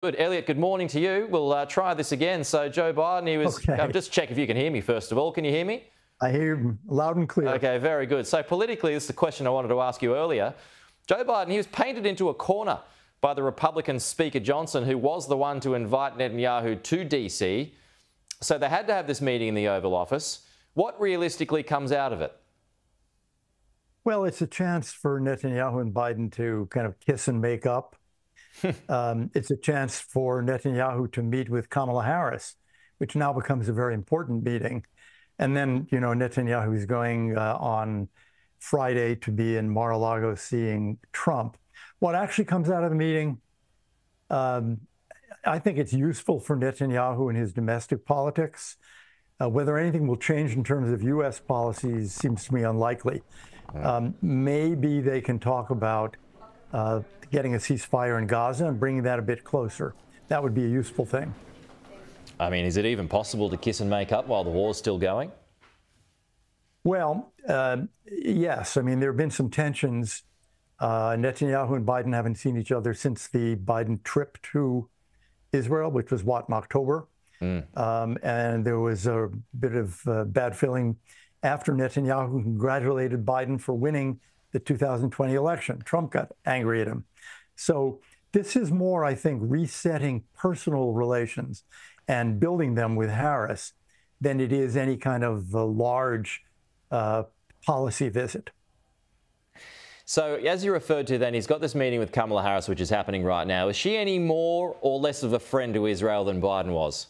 Good. Elliot, good morning to you. We'll try this again. So Joe Biden, just check if you can hear me first of all. Can you hear me? I hear you loud and clear. Okay, very good. So politically, this is the question I wanted to ask you earlier. Joe Biden, he was painted into a corner by the Republican Speaker Johnson, who was the one to invite Netanyahu to DC. So they had to have this meeting in the Oval Office. What realistically comes out of it? Well, it's a chance for Netanyahu and Biden to kind of kiss and make up. It's a chance for Netanyahu to meet with Kamala Harris, which now becomes a very important meeting. And then, Netanyahu is going on Friday to be in Mar-a-Lago seeing Trump. What actually comes out of the meeting, I think it's useful for Netanyahu in his domestic politics. Whether anything will change in terms of U.S. policies seems to me unlikely. Maybe they can talk about getting a ceasefire in Gaza and bringing that a bit closer. That would be a useful thing. I mean, is it even possible to kiss and make up while the war's still going? Well, yes. I mean, there have been some tensions. Netanyahu and Biden haven't seen each other since the Biden trip to Israel, which was, in October? And there was a bit of bad feeling after Netanyahu congratulated Biden for winning the 2020 election. Trump got angry at him. So this is more, I think, resetting personal relations and building them with Harris than it is any kind of large policy visit. So as you referred to then, he's got this meeting with Kamala Harris, which is happening right now. Is she any more or less of a friend to Israel than Biden was?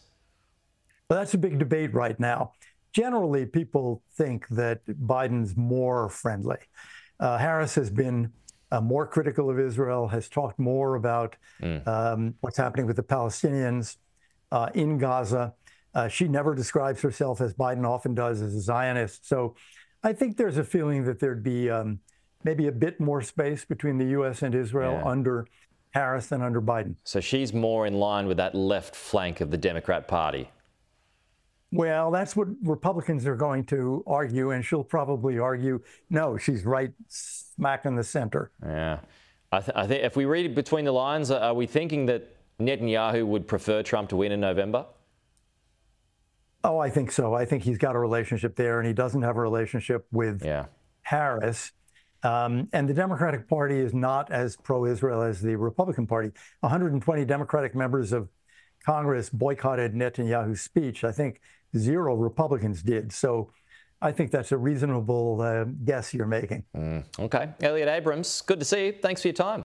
Well, that's a big debate right now. Generally, people think that Biden's more friendly. Harris has been more critical of Israel, has talked more about what's happening with the Palestinians in Gaza. She never describes herself, as Biden often does, as a Zionist. So I think there's a feeling that there'd be maybe a bit more space between the U.S. and Israel under Harris than under Biden. So she's more in line with that left flank of the Democrat Party. Well, that's what Republicans are going to argue, and she'll probably argue, no, she's right smack in the center. Yeah. I think if we read between the lines, are we thinking that Netanyahu would prefer Trump to win in November? Oh, I think so. I think he's got a relationship there, and he doesn't have a relationship with Harris. And the Democratic Party is not as pro-Israel as the Republican Party. 120 Democratic members of Congress boycotted Netanyahu's speech. I think 0 Republicans did. So I think that's a reasonable guess you're making. Okay. Elliott Abrams, good to see you. Thanks for your time.